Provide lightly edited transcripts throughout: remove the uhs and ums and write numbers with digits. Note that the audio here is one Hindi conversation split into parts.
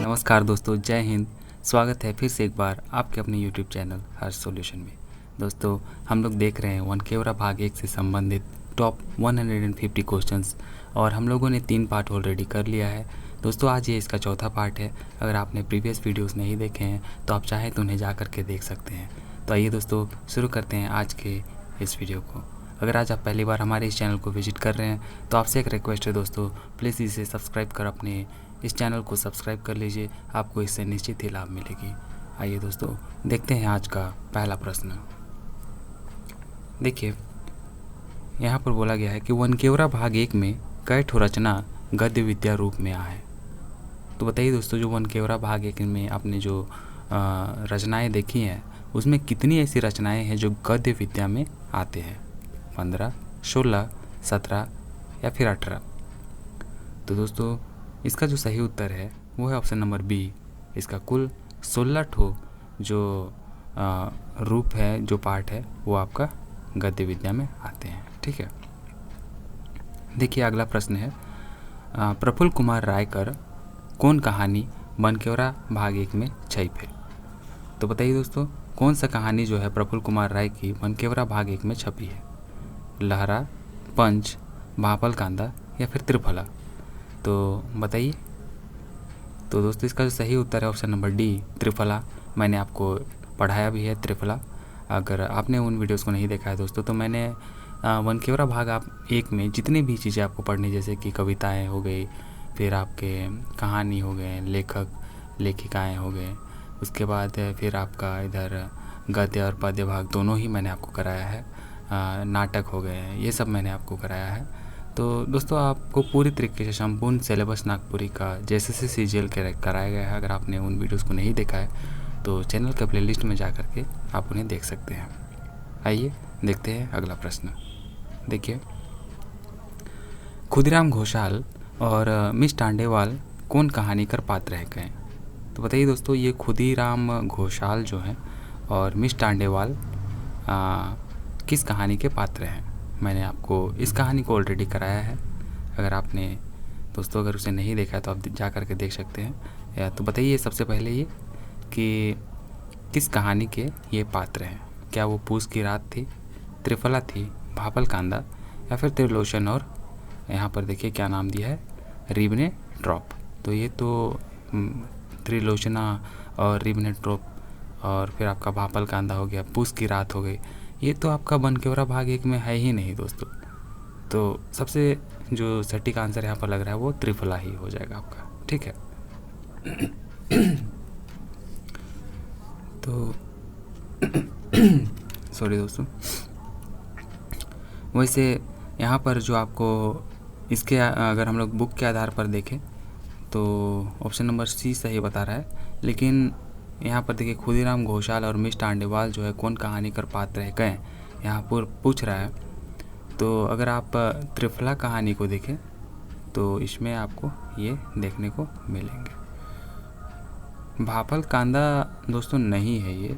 नमस्कार दोस्तों, जय हिंद। स्वागत है फिर से एक बार आपके अपने YouTube चैनल हर्ष सॉल्यूशन में। दोस्तों, हम लोग देख रहे हैं वनकेवरा भाग 1 से संबंधित टॉप 150 क्वेश्चंस और हम लोगों ने 3 पार्ट ऑलरेडी कर लिया है। दोस्तों, आज ये इसका चौथा पार्ट है। अगर आपने प्रीवियस वीडियोस नहीं देखे हैं तो आप चाहें तो उन्हें जा करके देख सकते हैं। तो आइए दोस्तों, शुरू करते हैं आज के इस वीडियो को। अगर आज आप पहली बार हमारे इस चैनल को विजिट कर रहे हैं तो आपसे एक रिक्वेस्ट है दोस्तों, प्लीज़ इसे सब्सक्राइब कर अपने इस चैनल को सब्सक्राइब कर लीजिए, आपको इससे निश्चित ही लाभ मिलेगी। आइए दोस्तों, देखते हैं आज का पहला प्रश्न। देखिए, यहाँ पर बोला गया है कि वनकेवरा भाग 1 में कई ठो रचना गद्य विद्या रूप में आए। तो बताइए दोस्तों, जो वनकेवरा भाग 1 में आपने जो रचनाएं देखी हैं उसमें कितनी ऐसी रचनाएं हैं जो गद्य विद्या में आते हैं? 15, 16, 17 या फिर 18? तो दोस्तों, इसका जो सही उत्तर है वो है ऑप्शन नंबर बी। इसका कुल 16 ठो जो रूप है, जो पार्ट है, वो आपका गद्य विद्या में आते हैं। ठीक है, देखिए अगला प्रश्न है, प्रफुल्ल कुमार रायकर कौन कहानी वनकेवरा भाग 1 में छपी है? तो बताइए दोस्तों, कौन सा कहानी जो है प्रफुल्ल कुमार राय की वनकेवरा भाग 1 में छपी है? लहरा, पंच, भापल कांदा या फिर त्रिफला? तो बताइए। तो दोस्तों, इसका जो सही उत्तर है ऑप्शन नंबर डी, त्रिफला। मैंने आपको पढ़ाया भी है त्रिफला। अगर आपने उन वीडियोस को नहीं देखा है दोस्तों, तो मैंने वनकेवरा भाग 1 में जितनी भी चीज़ें आपको पढ़नी, जैसे कि कविताएं हो गई, फिर आपके कहानी हो गए, लेखक लेखिकाएँ हो गए, उसके बाद फिर आपका इधर गद्य और पद्य भाग दोनों ही मैंने आपको कराया है। नाटक हो गए, ये सब मैंने आपको कराया है। तो दोस्तों, आपको पूरी तरीके से संपूर्ण सिलेबस नागपुरी का जैसे सीजीएल कराया गया है। अगर आपने उन वीडियोस को नहीं देखा है तो चैनल के प्लेलिस्ट में जा करके आप उन्हें देख सकते हैं। आइए देखते हैं अगला प्रश्न। देखिए, खुदीराम घोषाल और मिस टांडेवाल कौन कहानीकर पात्र है गए? तो बताइए दोस्तों, ये खुदीराम घोषाल जो हैं और मिस टांडेवाल किस कहानी के पात्र हैं? मैंने आपको इस कहानी को ऑलरेडी कराया है। अगर आपने दोस्तों अगर उसे नहीं देखा है तो आप जा करके देख सकते हैं। तो बताइए सबसे पहले ये कि किस कहानी के ये पात्र हैं? क्या वो पूस की रात थी, त्रिफला थी, भापल कांदा या फिर त्रिलोचन? और यहाँ पर देखिए क्या नाम दिया है, रिबने ड्रॉप। तो ये तो त्रिलोचना और रिबने ड्रॉप और फिर आपका भापल कांदा हो गया, पूस की रात हो गई, ये तो आपका वनकेवरा भाग 1 में है ही नहीं दोस्तों। तो सबसे जो सटीक आंसर यहाँ पर लग रहा है वो त्रिफला ही हो जाएगा आपका। ठीक है। तो सॉरी दोस्तों, वैसे यहाँ पर जो आपको इसके अगर हम लोग बुक के आधार पर देखें तो ऑप्शन नंबर सी सही बता रहा है, लेकिन यहाँ पर देखिए खुदीराम घोषाल और मिस टांडेवाल जो है कौन कहानीकर पात्र है गए, यहाँ पर पूछ रहा है। तो अगर आप त्रिफला कहानी को देखें तो इसमें आपको ये देखने को मिलेंगे। भापल कांदा दोस्तों नहीं है ये,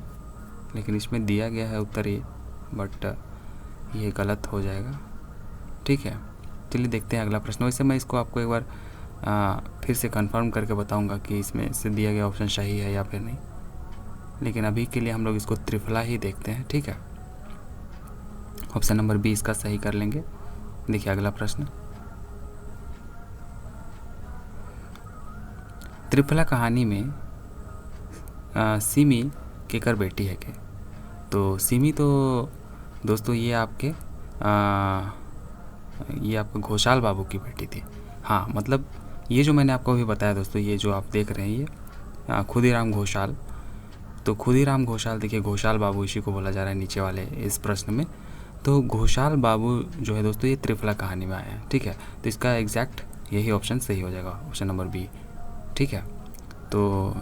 लेकिन इसमें दिया गया है उत्तर ये, बट ये गलत हो जाएगा। ठीक है, चलिए देखते हैं अगला प्रश्न। वैसे मैं इसको आपको एक बार फिर से कंफर्म करके बताऊंगा कि इसमें से दिया गया ऑप्शन सही है या फिर नहीं, लेकिन अभी के लिए हम लोग इसको त्रिफला ही देखते हैं। ठीक है, ऑप्शन नंबर बी इसका सही कर लेंगे। देखिए अगला प्रश्न, त्रिफला कहानी में सिमी केकर बेटी है क्या? तो सिमी तो दोस्तों ये आपके घोषाल बाबू की बेटी थी। हाँ, मतलब ये जो मैंने आपको अभी बताया दोस्तों, ये जो आप देख रहे हैं ये खुदीराम घोषाल। तो खुदीराम घोषाल, देखिए घोषाल बाबू इसी को बोला जा रहा है नीचे वाले इस प्रश्न में। तो घोषाल बाबू जो है दोस्तों ये त्रिफला कहानी में आया है। ठीक है, तो इसका एग्जैक्ट यही ऑप्शन सही हो जाएगा, ऑप्शन नंबर बी। ठीक है, तो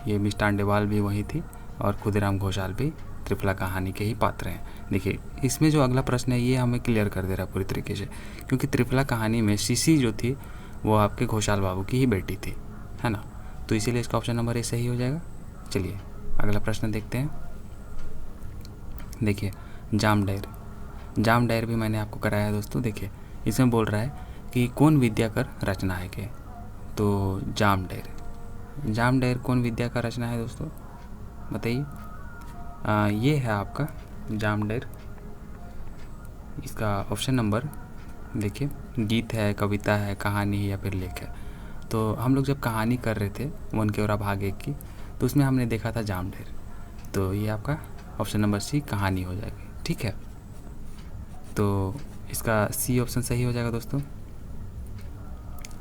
ये मिस टांडेवाल भी वही थी और खुदीराम घोषाल भी त्रिफला कहानी के ही पात्र हैं। देखिए इसमें जो अगला प्रश्न है ये हमें क्लियर कर दे रहा है पूरी तरीके से, क्योंकि त्रिफला कहानी में सीसी जो थी वो आपके घोषाल बाबू की ही बेटी थी, है ना। तो इसीलिए इसका ऑप्शन नंबर ए सही हो जाएगा। चलिए अगला प्रश्न देखते हैं। देखिए जाम डायर भी मैंने आपको कराया है दोस्तों। देखिए इसमें बोल रहा है कि कौन विद्या कर रचना है के? तो जामडैर। जामडैर कौन विद्या का रचना है दोस्तों, बताइए। ये है आपका जामडैर। इसका ऑप्शन नंबर देखिए, गीत है, कविता है, कहानी है या फिर लेख है। तो हम लोग जब कहानी कर रहे थे वन केवरा भाग 1 की, तो उसमें हमने देखा था जामडैर। तो ये आपका ऑप्शन नंबर सी कहानी हो जाएगी, ठीक है। तो इसका सी ऑप्शन सही हो जाएगा दोस्तों।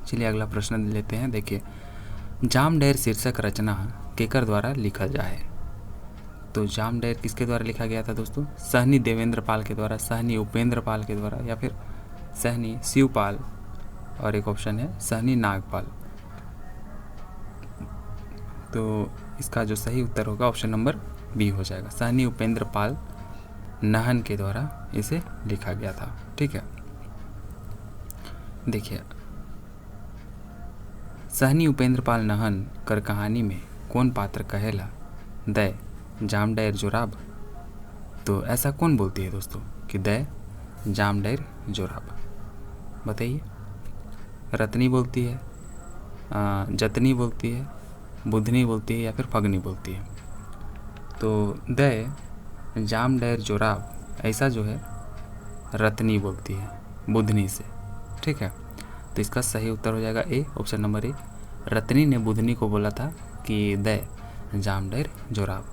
चलिए अगला प्रश्न लेते हैं। देखिए, जामडैर शीर्षक रचना केकर द्वारा लिखा जाए? तो जामडैर किसके द्वारा लिखा गया था दोस्तों? सहनी देवेंद्र पाल के द्वारा, सहनी उपेंद्र पाल के द्वारा, या फिर सहनी शिवपाल, और एक ऑप्शन है सहनी नागपाल। तो इसका जो सही उत्तर होगा ऑप्शन नंबर बी हो जाएगा। सहनी उपेंद्र पाल नहन के द्वारा इसे लिखा गया था, ठीक है। देखिए, सहनी उपेंद्र पाल नहन कर कहानी में कौन पात्र कहेला दय जामडैर जोराब? तो ऐसा कौन बोलती है दोस्तों कि दय जामडैर जोराब? बताइए। रत्नी बोलती है, जतनी बोलती है, बुधनी बोलती है, या फिर फगनी बोलती है? तो दय जामडैर जोराब ऐसा जो है रत्नी बोलती है बुधनी से, ठीक है। तो इसका सही उत्तर हो जाएगा ए, ऑप्शन नंबर ए। रत्नी ने बुधनी को बोला था कि दय जामडैर जोराब,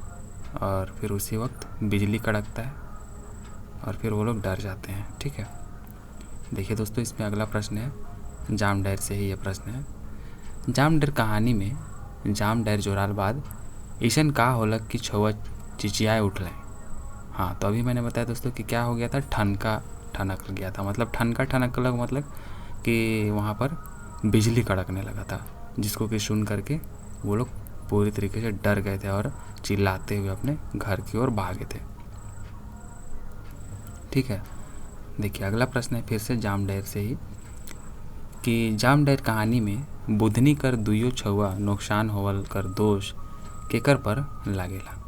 और फिर उसी वक्त बिजली कड़कता है और फिर वो लोग डर जाते हैं, ठीक है। देखिए दोस्तों, इसमें अगला प्रश्न है, जामडैर से ही ये प्रश्न है। जामडैर कहानी में जामडैर जोराल बाद ईशन का होलक की छुआ चिचियाए उठलें? हाँ, तो अभी मैंने बताया दोस्तों कि क्या हो गया था, ठनका ठनक गया था। मतलब ठनका ठनक लग मतलब कि वहाँ पर बिजली कड़कने लगा था, जिसको कि सुन करके वो लोग पूरी तरीके से डर गए थे और चिल्लाते हुए अपने घर की ओर भागे थे, ठीक है। देखिए अगला प्रश्न है फिर से जामडैर से ही, कि जामडैर कहानी में बुधनी कर दुइयो छुआ नुकसान होवल कर दोष केकर पर लागेला?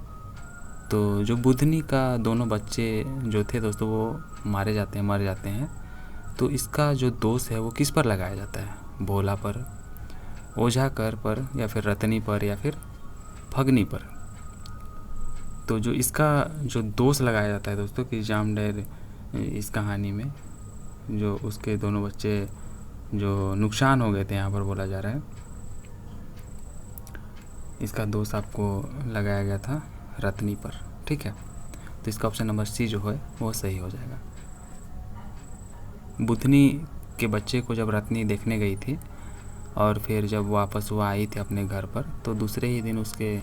तो जो बुधनी का दोनों बच्चे जो थे दोस्तों वो मर जाते हैं, तो इसका जो दोष है वो किस पर लगाया जाता है? भोला पर, ओझा कर पर, या फिर रतनी पर, या फिर फगनी पर? तो जो इसका जो दोष लगाया जाता है दोस्तों कि जामडैर इस कहानी में जो उसके दोनों बच्चे जो नुकसान हो गए थे, यहाँ पर बोला जा रहा है, इसका दोष आपको लगाया गया था रत्नी पर, ठीक है। तो इसका ऑप्शन नंबर सी जो है वो सही हो जाएगा। बुधनी के बच्चे को जब रत्नी देखने गई थी और फिर जब वापस वो आई थी अपने घर पर, तो दूसरे ही दिन उसके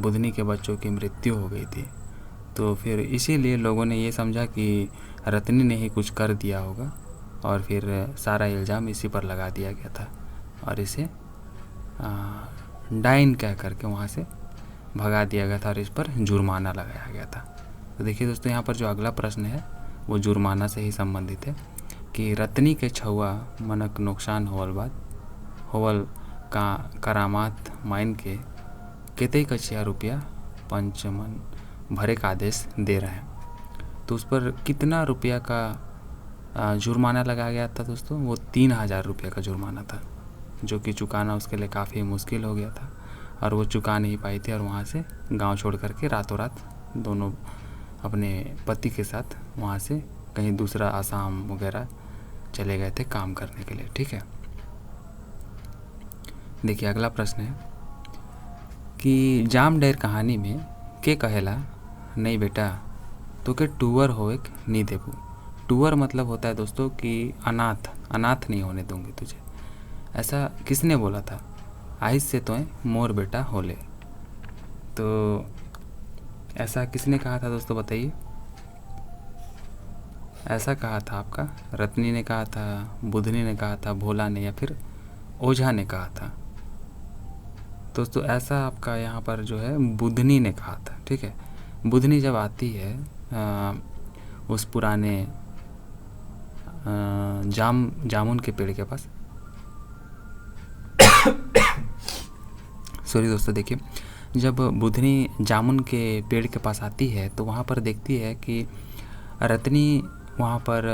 बुधनी के बच्चों की मृत्यु हो गई थी। तो फिर इसीलिए लोगों ने ये समझा कि रत्नी ने ही कुछ कर दिया होगा, और फिर सारा इल्ज़ाम इसी पर लगा दिया गया था और इसे डाइन कह करके वहाँ से भगा दिया गया था और इस पर जुर्माना लगाया गया था। तो देखिए दोस्तों, यहाँ पर जो अगला प्रश्न है वो जुर्माना से ही संबंधित है, कि रत्नी के छुआ मनक नुकसान होवल का करामात माइन के केतई कचिया रुपया पंचमन भरे का आदेश दे रहे हैं? तो उस पर कितना रुपया का जुर्माना लगाया गया था दोस्तों? वो 3000 रुपये का जुर्माना था, जो कि चुकाना उसके लिए काफ़ी मुश्किल हो गया था और वो चुका नहीं पाई थी, और वहाँ से गांव छोड़ करके रातों रात दोनों अपने पति के साथ वहाँ से कहीं दूसरा आसाम वगैरह चले गए थे काम करने के लिए, ठीक है। देखिए अगला प्रश्न है कि जामडैर कहानी में के कहेला नहीं बेटा तो के टूअर हो एक नहीं देबू? टूअर मतलब होता है दोस्तों कि अनाथ नहीं होने दूंगी तुझे। ऐसा किसने बोला था? आइस से तो मोर बेटा होले। तो ऐसा किसने कहा था दोस्तों, बताइए। ऐसा कहा था आपका रत्नी ने कहा था, बुधनी ने कहा था, भोला ने, या फिर ओझा ने कहा था? दोस्तों ऐसा आपका यहाँ पर जो है बुधनी ने कहा था, ठीक है। बुधनी जब आती है उस पुराने जामुन के पेड़ के पास सॉरी दोस्तों, देखिए जब बुधनी जामुन के पेड़ के पास आती है तो वहाँ पर देखती है कि रत्नी वहाँ पर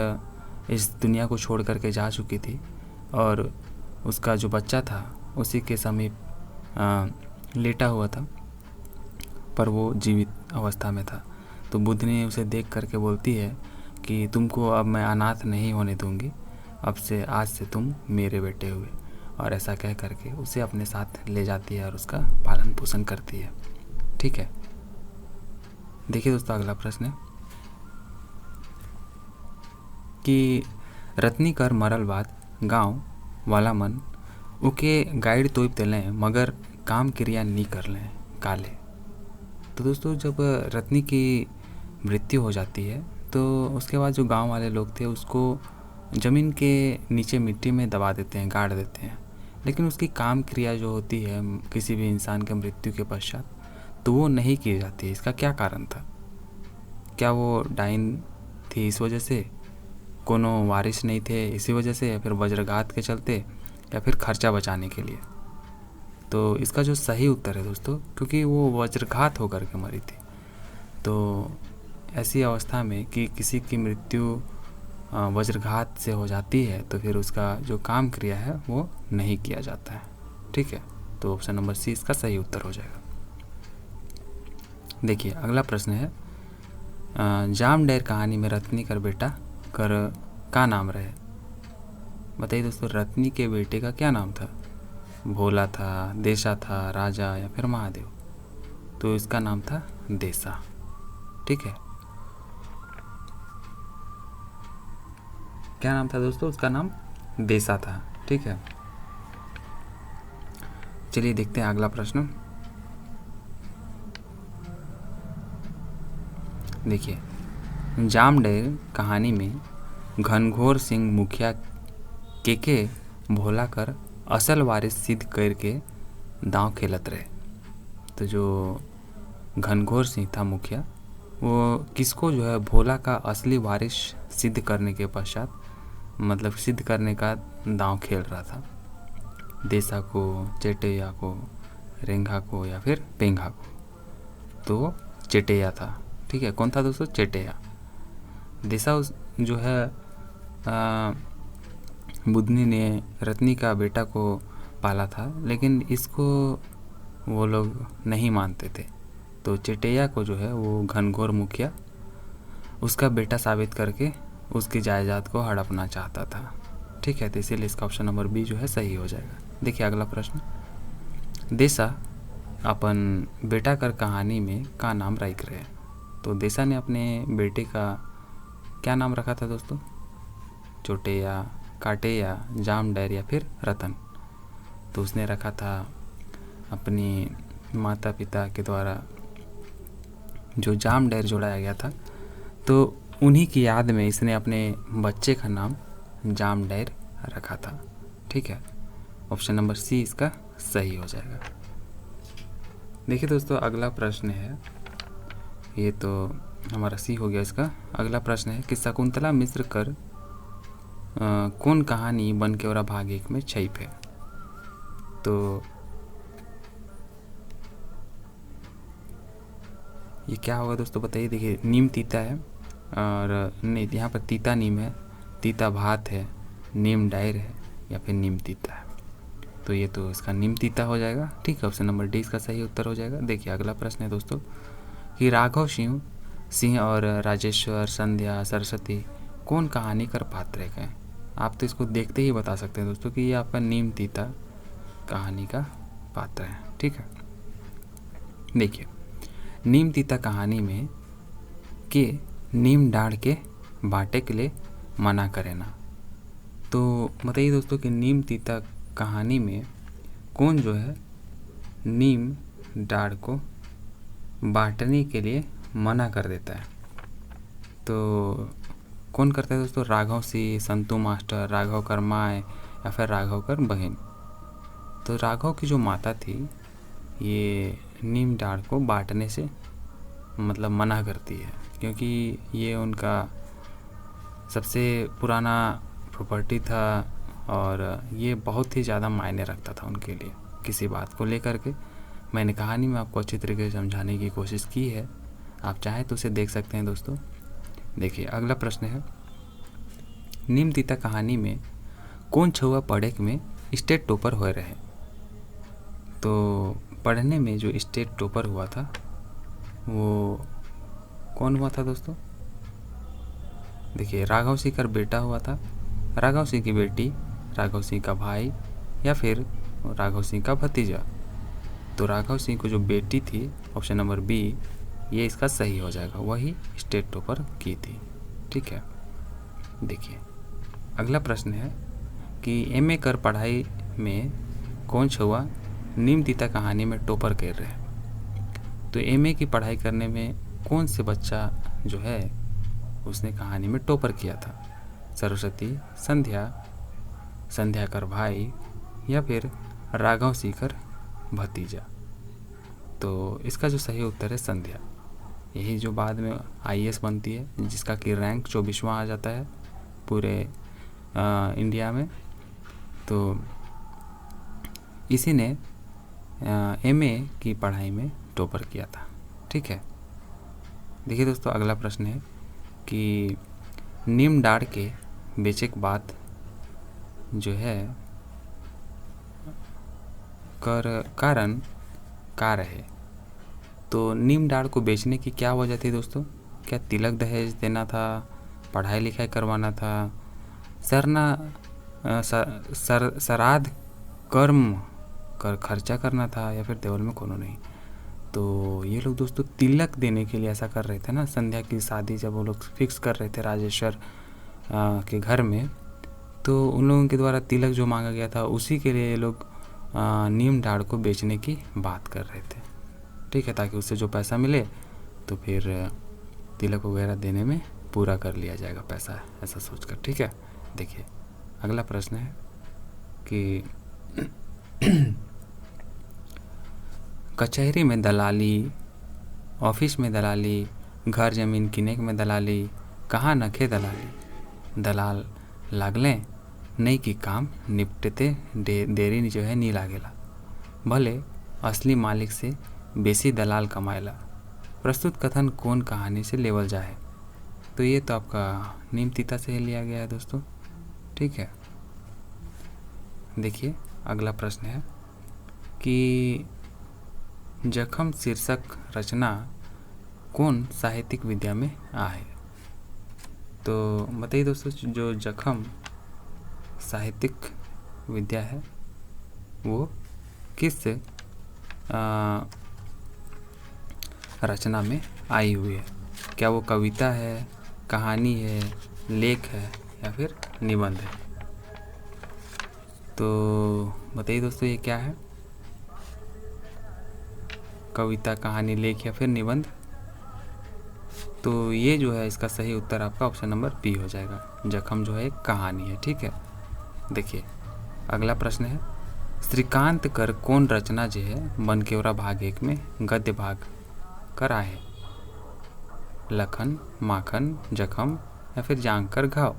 इस दुनिया को छोड़ करके जा चुकी थी और उसका जो बच्चा था उसी के समीप लेटा हुआ था, पर वो जीवित अवस्था में था। तो बुद्धनी उसे देख करके बोलती है कि तुमको अब मैं अनाथ नहीं होने दूंगी, अब से आज से तुम मेरे बेटे हुए। और ऐसा कह करके उसे अपने साथ ले जाती है और उसका पालन पोषण करती है। ठीक है, देखिए दोस्तों अगला प्रश्न है कि रत्नी कर मरल बाद गांव वाला मन उके गाइड तो तेलें मगर काम क्रिया नहीं कर लें काले। तो दोस्तों जब रत्नी की मृत्यु हो जाती है तो उसके बाद जो गांव वाले लोग थे उसको ज़मीन के नीचे मिट्टी में दबा देते हैं, गाड़ देते हैं, लेकिन उसकी काम क्रिया जो होती है किसी भी इंसान के मृत्यु के पश्चात तो वो नहीं की जाती है। इसका क्या कारण था? क्या वो डाइन थी इस वजह से, कोनो वारिस नहीं थे इसी वजह से, या फिर वज्रघात के चलते, या फिर खर्चा बचाने के लिए? तो इसका जो सही उत्तर है दोस्तों, क्योंकि वो वज्रघात होकर के मरी थी। तो ऐसी अवस्था में कि किसी की मृत्यु वज्रघात से हो जाती है तो फिर उसका जो काम क्रिया है वो नहीं किया जाता है। ठीक है, तो ऑप्शन नंबर सी इसका सही उत्तर हो जाएगा। देखिए अगला प्रश्न है जाम डेर कहानी में रत्नी कर बेटा कर का नाम रहे? बताइए दोस्तों, रत्नी के बेटे का क्या नाम था? भोला था, देशा था, राजा या फिर महादेव? तो इसका नाम था देशा। ठीक है, क्या नाम था दोस्तों? उसका नाम देशा था। ठीक है, चलिए देखते हैं अगला प्रश्न। देखिए जामडेर कहानी में घनघोर सिंह मुखिया के भोला कर असल वारिस सिद्ध करके दांव खेलत रहे। तो जो घनघोर सिंह था मुखिया, वो किसको जो है भोला का असली वारिस सिद्ध करने के पश्चात, मतलब सिद्ध करने का दांव खेल रहा था? देशा को, चेटैया को, रेंघा को या फिर पेंघा को? तो चेटैया था। ठीक है, कौन था दोस्तों? चेटैया। देशा जो है बुद्धनी ने रत्नी का बेटा को पाला था, लेकिन इसको वो लोग नहीं मानते थे। तो चेटैया को जो है वो घनघोर मुखिया उसका बेटा साबित करके उसकी जायदाद को हड़पना चाहता था। ठीक है, तो इसीलिए इसका ऑप्शन नंबर बी जो है सही हो जाएगा। देखिए अगला प्रश्न, देशा अपन बेटा कर कहानी में का नाम रख रहे? तो देशा ने अपने बेटे का क्या नाम रखा था दोस्तों? चोटैया, काटैया, जामडेर या फिर रतन? तो उसने रखा था अपनी माता पिता के द्वारा जो जामडेर जोड़ाया गया था, तो उन्हीं की याद में इसने अपने बच्चे का नाम जामडेर रखा था। ठीक है, ऑप्शन नंबर सी इसका सही हो जाएगा। देखिए दोस्तों अगला प्रश्न है, ये तो हमारा सी हो गया। इसका अगला प्रश्न है कि शकुंतला मिश्र कर कौन कहानी बनकेवरा भाग 1 में छप है? तो ये क्या होगा दोस्तों बताइए। देखिए नीम तीता है, और नहीं, यहाँ पर तीता नीम है, तीता भात है, नीम डायर है या फिर नीम तीता है? तो ये तो इसका नीम तीता हो जाएगा। ठीक है, ऑप्शन नंबर डी इसका सही उत्तर हो जाएगा। देखिए अगला प्रश्न है दोस्तों कि राघव सिंह और राजेश्वर, संध्या, सरस्वती कौन कहानी कर पात्र हैं? आप तो इसको देखते ही बता सकते हैं दोस्तों कि ये आपका नीम तीता कहानी का पात्र है। ठीक है, देखिए नीम तीता कहानी में के नीम डाढ़ के बाटे के लिए मना करे ना? तो बताइए दोस्तों कि नीम तीता कहानी में कौन जो है नीम डाढ़ को बांटने के लिए मना कर देता है? तो कौन करता है दोस्तों? राघव सिंह, संतू मास्टर, राघव कर माँ या फिर राघव कर बहन? तो राघव की जो माता थी ये नीम डाढ़ को बांटने से मतलब मना करती है, क्योंकि ये उनका सबसे पुराना प्रॉपर्टी था और ये बहुत ही ज़्यादा मायने रखता था उनके लिए किसी बात को लेकर के। मैंने कहानी में आपको अच्छी तरीके से समझाने की कोशिश की है, आप चाहें तो उसे देख सकते हैं दोस्तों। देखिए अगला प्रश्न है, निम्नलिखित कहानी में कौन छुआ पढ़े में स्टेट टॉपर हो रहे। तो पढ़ने में जो स्टेट टॉपर हुआ था वो कौन हुआ था दोस्तों? देखिए, राघव सिंह का बेटा हुआ था, राघव सिंह की बेटी, राघव सिंह का भाई, या फिर राघव सिंह का भतीजा। तो राघव सिंह को जो बेटी थी, ऑप्शन नंबर बी, ये इसका सही हो जाएगा, वही स्टेट टॉपर की थी। ठीक है, देखिए अगला प्रश्न है कि एमए कर पढ़ाई में कौन छुआ निम्नलिखित कहानी में टॉपर कर रहे हैं। तो एमए की पढ़ाई करने में कौन से बच्चा जो है उसने कहानी में टॉपर किया था? सरस्वती, संध्या, संध्या कर भाई, या फिर राघव सिंह कर भतीजा। तो इसका जो सही उत्तर है संध्या, यही जो बाद में आईएएस बनती है, जिसका कि रैंक 24वां आ जाता है पूरे इंडिया में। तो इसी ने एमए की पढ़ाई में टॉपर किया था। ठीक है, देखिए दोस्तों अगला प्रश्न है कि नीम डाड़ के बेचे के बाद जो है कारण का रहे। तो नीम डाड़ को बेचने की क्या वजह थी दोस्तों? क्या तिलक दहेज देना था, पढ़ाई लिखाई करवाना था, श्राद्ध कर्म कर खर्चा करना था, या फिर देवल में कोनो नहीं। तो ये लोग दोस्तों तिलक देने के लिए ऐसा कर रहे थे ना। संध्या की शादी जब वो लोग फिक्स कर रहे थे राजेश्वर के घर में, तो उन लोगों के द्वारा तिलक जो मांगा गया था उसी के लिए ये लोग नीम डाड़ को बेचने की बात कर रहे थे। ठीक है, ताकि उससे जो पैसा मिले तो फिर तिलक वगैरह देने में पूरा कर लिया जाएगा पैसा, ऐसा सोचकर। ठीक है, देखिए अगला प्रश्न है कि कचहरी में दलाली, ऑफिस में दलाली, घर जमीन किने में दलाली, कहाँ नखे दलाली। दलाल लागले नहीं कि काम निपटते देरी जो है नहीं लागेला, भले असली मालिक से बेसी दलाल कमाएला। प्रस्तुत कथन कौन कहानी से लेवल जाए। तो ये तो आपका नीमतिता से लिया गया है दोस्तों। ठीक है, देखिए अगला प्रश्न है कि जखम शीर्षक रचना कौन साहित्यिक विद्या में आहे। तो बताइए दोस्तों, जो जखम साहित्यिक विद्या है वो किस रचना में आई हुई है? क्या वो कविता है, कहानी है, लेख है, या फिर निबंध है? तो बताइए दोस्तों ये क्या है? कविता, कहानी, लेख या फिर निबंध? तो ये जो है इसका सही उत्तर आपका ऑप्शन नंबर बी हो जाएगा। जखम जो है एक कहानी है। ठीक है, देखिए अगला प्रश्न है श्रीकांत कर कौन रचना जो है बनकेवरा भाग 1 में गद्य भाग कर आहे। लखन, माखन, जखम, या फिर जांग कर घाव।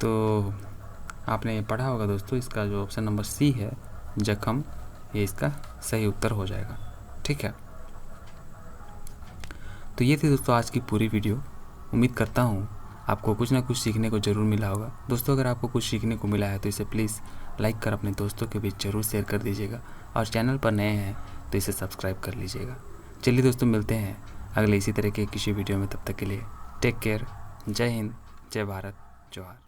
तो आपने पढ़ा होगा दोस्तों, इसका जो ऑप्शन नंबर सी है जखम, ये इसका सही उत्तर हो जाएगा। ठीक है, तो ये थी दोस्तों आज की पूरी वीडियो। उम्मीद करता हूँ आपको कुछ ना कुछ सीखने को ज़रूर मिला होगा। दोस्तों अगर आपको कुछ सीखने को मिला है तो इसे प्लीज़ लाइक कर अपने दोस्तों के बीच ज़रूर शेयर कर दीजिएगा, और चैनल पर नए हैं तो इसे सब्सक्राइब कर लीजिएगा। चलिए दोस्तों, मिलते हैं अगले इसी तरह के किसी वीडियो में। तब तक के लिए टेक केयर। जय हिंद, जय भारत, जोहार।